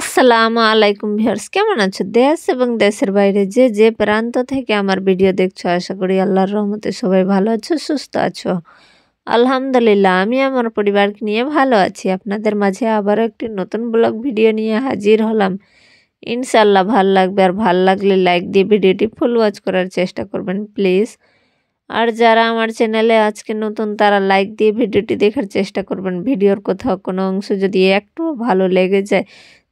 আসসালামু আলাইকুম ভিউয়ার্স, কেমন আছো? দেশ এবং দেশের বাইরে যে যে প্রান্ত থেকে আমার ভিডিও দেখছো, আশা করি আল্লাহর রহমতে সবাই ভালো আছো, সুস্থ আছো। আলহামদুলিল্লাহ, আমি আমার পরিবারকে নিয়ে ভালো আছি। আপনাদের মাঝে আবারও একটি নতুন ব্লগ ভিডিও নিয়ে হাজির হলাম। ইনশাল্লাহ ভাল লাগবে, আর ভাল লাগলে লাইক দিয়ে ভিডিওটি ফুল ওয়াচ করার চেষ্টা করবেন প্লিজ। আর যারা আমার চ্যানেলে আজকে নতুন, তারা লাইক দিয়ে ভিডিওটি দেখার চেষ্টা করবেন। ভিডিওর কোথাও কোনো অংশ যদি একটু ভালো লেগে যায়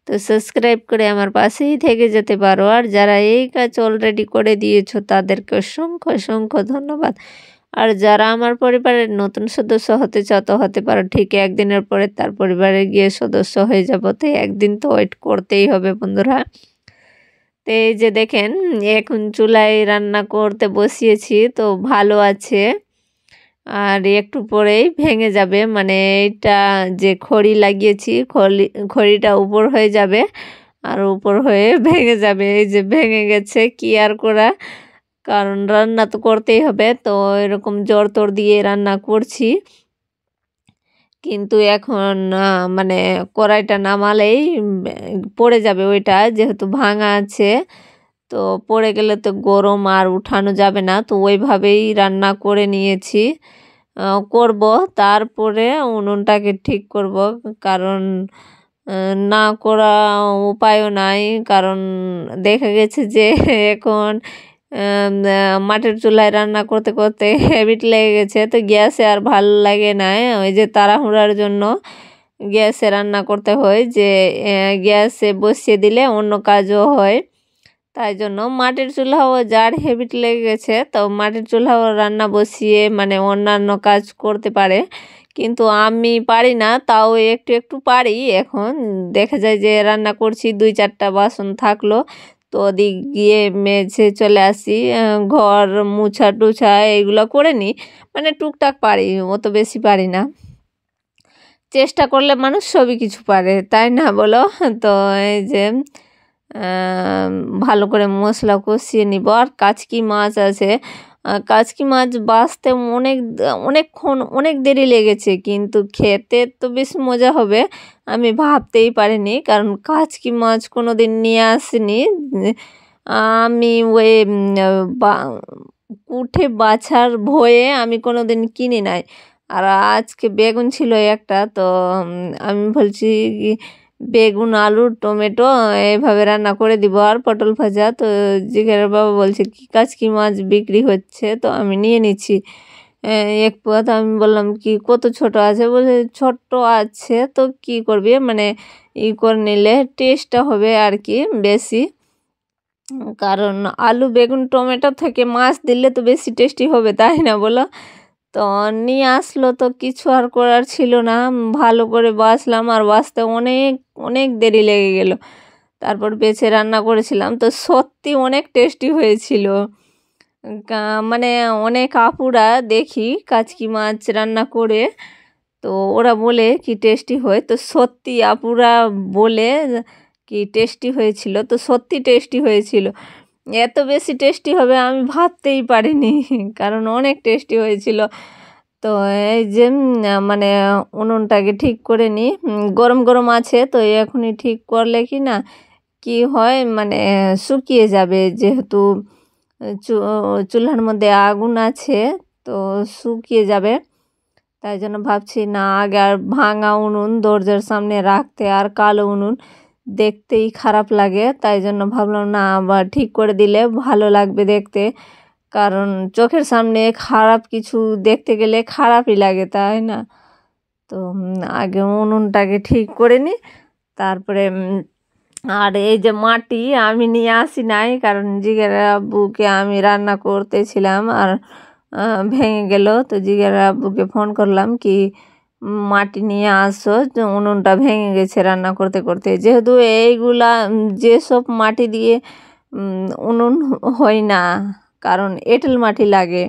তো সাবস্ক্রাইব করে আমার পাশেই থেকে যেতে পারো। আর যারা এই কাজ অলরেডি করে দিয়েছো তাদেরকে অসংখ্য অসংখ্য ধন্যবাদ। আর যারা আমার পরিবারের নতুন সদস্য হতে চাও তো হতে পারো, ঠিক একদিনের পরে তার পরিবারে গিয়ে সদস্য হয়ে যাবো। তো একদিন তো ওয়েট করতেই হবে বন্ধুরা। তো এই যে দেখেন, এখন চুলায় রান্না করতে বসিয়েছি, তো ভালো আছে। আর একটু পরেই ভেঙে যাবে, মানে এটা যে খড়ি লাগিয়েছি, খড়িটা উপর হয়ে যাবে আর উপর হয়ে ভেঙে যাবে। এই যে ভেঙে গেছে, কি আর করা, কারণ রান্না তো করতেই হবে। তো এরকম জোর তোর দিয়ে রান্না করছি, কিন্তু এখন মানে কড়াইটা নামালেই পড়ে যাবে ওইটা, যেহেতু ভাঙা আছে। তো পড়ে গেলে তো গরম আর উঠানো যাবে না, তো ওইভাবেই রান্না করে নিয়েছি। করব, তারপরে উনুনটাকে ঠিক করব, কারণ না করা উপায়ও নাই। কারণ দেখা গেছে যে এখন মাটির চুলায় রান্না করতে করতে হ্যাবিট লেগে গেছে, তো গ্যাসে আর ভালো লাগে না। ওই যে তাড়াহুড়ার জন্য গ্যাসে রান্না করতে হয়, যে গ্যাসে বসিয়ে দিলে অন্য কাজও হয়। তাই জন্য মাটির চুলাও যার হ্যাবিট লেগে গেছে, তো মাটির চুলাও রান্না বসিয়ে মানে অন্যান্য কাজ করতে পারে, কিন্তু আমি পারি না। তাও একটু একটু পারি। এখন দেখা যায় যে রান্না করছি, 2-4টা বাসন থাকলো, তো ওদিক গিয়ে মেঝে চলে আসি, ঘর মুছা টুছা এইগুলো করে নিই। মানে টুকটাক পারি, অত বেশি পারি না। চেষ্টা করলে মানুষ সবই কিছু পারে, তাই না বলো? তো এই যে ভালো করে মশলা কষিয়ে নিব। আর কাচকি মাছ আছে, কাচকি মাছ বাছতে অনেকক্ষণ অনেক দেরি লেগেছে, কিন্তু খেতে তো বেশ মজা হবে আমি ভাবতেই পারিনি, কারণ কাচকি মাছ কোনো দিন নিয়ে আসিনি আমি। ওই উঠে বাছার ভয়ে আমি কোনো দিন কিনি নাই। আর আজকে বেগুন ছিল একটা, তো আমি বলছি বেগুন আলু টমেটো এইভাবে রান্না করে দিব, আর পটল ভাজা। তো জিগের বাবা বলছে কি কাচকি মাছ বিক্রি হচ্ছে, তো আমি নিয়ে নিচ্ছি এক পোয়া। তো আমি বললাম কি কত ছোট আছে, বলছে ছোট্ট আছে, তো কি করবি, মানে করে নিলে টেস্টটা হবে আর কি বেশি। কারণ আলু বেগুন টমেটো থেকে মাছ দিলে তো বেশি টেস্টি হবে, তাই না বলো? তো নিয়ে আসলো, তো কিছু আর করার ছিল না। ভালো করে বাছলাম, আর বাছতে অনেক অনেক দেরি লেগে গেল। তারপর বেছে রান্না করেছিলাম, তো সত্যি অনেক টেস্টি হয়েছিল। মানে অনেক আপুরা দেখি কাচকি মাছ রান্না করে, তো ওরা বলে কি টেস্টি হয়, তো সত্যি আপুরা বলে কি টেস্টি হয়েছিল, তো সত্যি টেস্টি হয়েছিল। এত বেশি টেস্টি হবে আমি ভাবতেই পারিনি, কারণ অনেক টেস্টি হয়েছিল। তো এই যে মানে উনুনটাকে ঠিক করে নিই, গরম গরম আছে, তো এখনই ঠিক করলে কি না কি হয়, মানে শুকিয়ে যাবে, যেহেতু চুলার মধ্যে আগুন আছে, তো শুকিয়ে যাবে। তাই জন্য ভাবছি না আগে আর ভাঙা উনুন দরজার সামনে রাখতে, আর কালো উনুন দেখতেই খারাপ লাগে, তাই জন্য ভাবলাম না আবার ঠিক করে দিলে ভালো লাগবে দেখতে। কারণ চোখের সামনে খারাপ কিছু দেখতে গেলে খারাপই লাগে, তাই না? তো আগে উনুনটাকে ঠিক করে নিই, তারপরে আর এই যে মাটি আমি নিয়ে আসি নাই, কারণ জিগের আব্বুকে আমি রান্না করতেছিলাম আর ভেঙে গেল। তো জিগের আব্বুকে ফোন করলাম কি মাটি নিয়ে আসো, যে উনুনটা ভেঙে গেছে রান্না করতে করতে। যেহেতু এইগুলা যেসব মাটি দিয়ে উনুন হয় না, কারণ এঁটেল মাটি লাগে,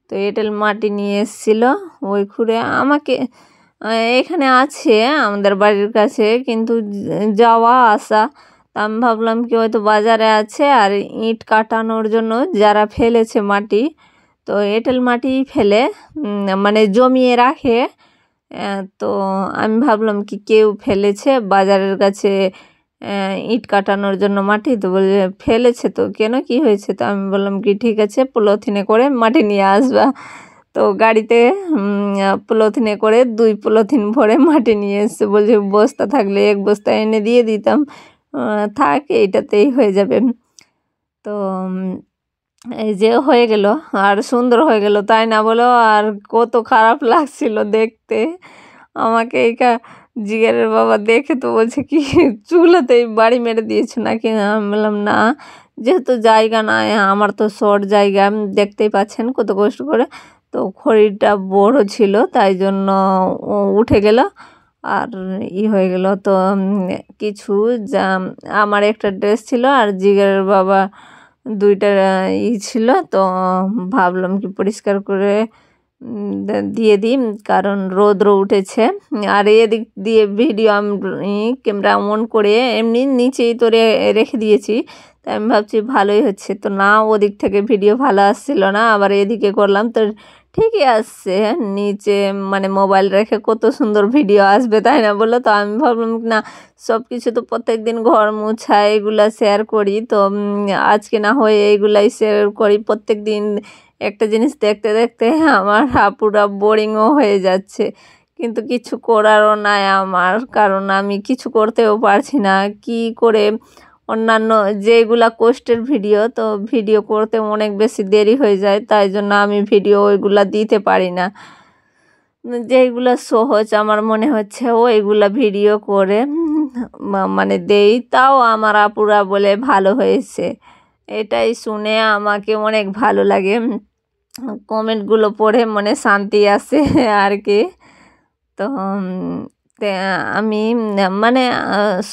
তো এঁটেল মাটি নিয়ে এসেছিলো ওই খুঁড়ে আমাকে। এখানে আছে আমাদের বাড়ির কাছে, কিন্তু যাওয়া আসা, তা আমি ভাবলাম কি হয়তো বাজারে আছে, আর ইট কাটানোর জন্য যারা ফেলেছে মাটি, তো এঁটেল মাটি ফেলে মানে জমিয়ে রাখে। তো আমি ভাবলাম কি কেউ ফেলেছে বাজারের কাছে ইট কাটানোর জন্য মাটি, তো বলে ফেলেছে, তো কেন কি হয়েছে, তো আমি বললাম কি ঠিক আছে পলিথিনে করে মাটি নিয়ে আসবা। তো গাড়িতে পলিথিনে করে 2 পলিথিন ভরে মাটি নিয়ে এসছে, বলছে বস্তা থাকলে 1 বস্তা এনে দিয়ে দিতাম, থাক এইটাতেই হয়ে যাবে। তো এই যে হয়ে গেল আর সুন্দর হয়ে গেল, তাই না বলো? আর কত খারাপ লাগছিল দেখতে আমাকে। জিগারের বাবা দেখে তো বলছে কি চুলাতেই বাড়ি মেরে দিয়েছো নাকি? আমি বললাম না, যেহেতু জায়গা নাই, আমার তো শর্ট জায়গা, দেখতেই পাচ্ছেন কত কষ্ট করে। তো খড়িটা বড় ছিল তাই জন্য উঠে গেল আর হয়ে গেল। তো কিছু যা আমার একটা ড্রেস ছিল আর জিগারের বাবা 2টা ছিল, তো ভাবলাম কি পরিষ্কার করে দিয়ে দিই, কারণ রৌদ্র উঠেছে। আর এদিক দিয়ে ভিডিও আমি ক্যামেরা অন করে এমনি নিচেই তো রেখে দিয়েছি, তাই আমি ভাবছি ভালোই হচ্ছে, তো না ওদিক থেকে ভিডিও ভালো আসছিল না, আবার এদিকে করলাম তো ঠিকই আসছে। নিচে মানে মোবাইল রেখে কত সুন্দর ভিডিও আসবে, তাই না বলো? তো আমি ভাবলাম না সব কিছু তো প্রত্যেক দিন ঘর মুছা এগুলা শেয়ার করি, তো আজকে না হয়ে এইগুলাই শেয়ার করি। প্রত্যেক দিন একটা জিনিস দেখতে দেখতে আমার পুরা বোরিংও হয়ে যাচ্ছে, কিন্তু কিছু করারও নাই আমার, কারণ আমি কিছু করতেও পারছি না। কি করে অন্যান্য যেগুলা কষ্টের ভিডিও, তো ভিডিও করতে অনেক বেশি দেরি হয়ে যায়, তাই জন্য আমি ভিডিও ওইগুলা দিতে পারি না। যেগুলা সহজ আমার মনে হচ্ছে ওইগুলা ভিডিও করে মানে দেই, তাও আমার আপুরা বলে ভালো হয়েছে। এটাই শুনে আমাকে অনেক ভালো লাগে, কমেন্টগুলো পড়ে মনে শান্তি আসে আর কি। তো আমি মানে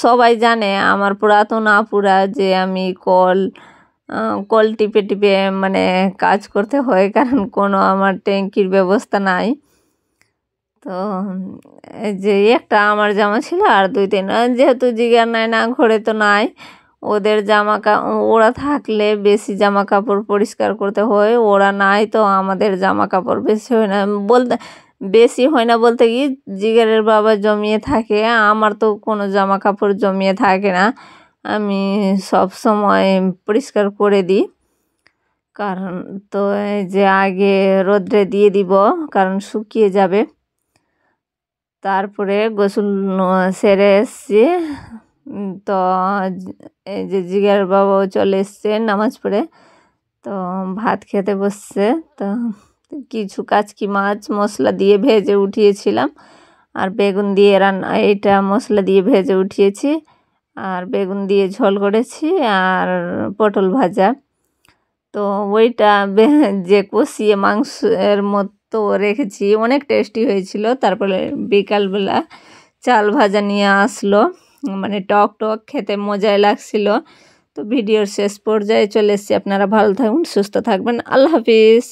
সবাই জানে আমার পুরাতন আপুরা যে আমি কল টিপে টিপে মানে কাজ করতে হয়, কারণ কোনো আমার ট্যাঙ্কির ব্যবস্থা নাই। তো এই যে একটা আমার জামা ছিল আর 2-3, যেহেতু জিগার নাই না ঘরে তো নাই, ওদের ওরা থাকলে বেশি জামা কাপড় পরিষ্কার করতে হয়, ওরা নাই তো আমাদের জামা কাপড় বেশি হয় না বলতে কি জিগারের বাবা জমিয়ে থাকে, আমার তো কোনো জামা কাপড় জমিয়ে থাকে না, আমি সব সময় পরিষ্কার করে দিই। কারণ তো এই যে আগে রোদ্রে দিয়ে দিব, কারণ শুকিয়ে যাবে। তারপরে গোসল সেরে এসছি, তো এই যে জিগার বাবাও চলে এসছে নামাজ পড়ে, তো ভাত খেতে বসছে। তো কিছু কাচকি মাছ মশলা দিয়ে ভেজে উঠিয়েছিলাম, আর বেগুন দিয়ে এইটা মশলা দিয়ে ভেজে উঠিয়েছি, আর বেগুন দিয়ে ঝোল করেছি, আর পটল ভাজা। তো ওইটা যে কষিয়ে মাংসের মতো রেখেছি, অনেক টেস্টি হয়েছিল। তারপরে বিকালবেলা চাল ভাজা নিয়ে আসলো, মানে টক টক খেতে মজাই লাগছিল। তো ভিডিওর শেষ পর্যায়ে চলে এসেছি, আপনারা ভালো থাকুন, সুস্থ থাকবেন, আল্লাহ হাফিজ।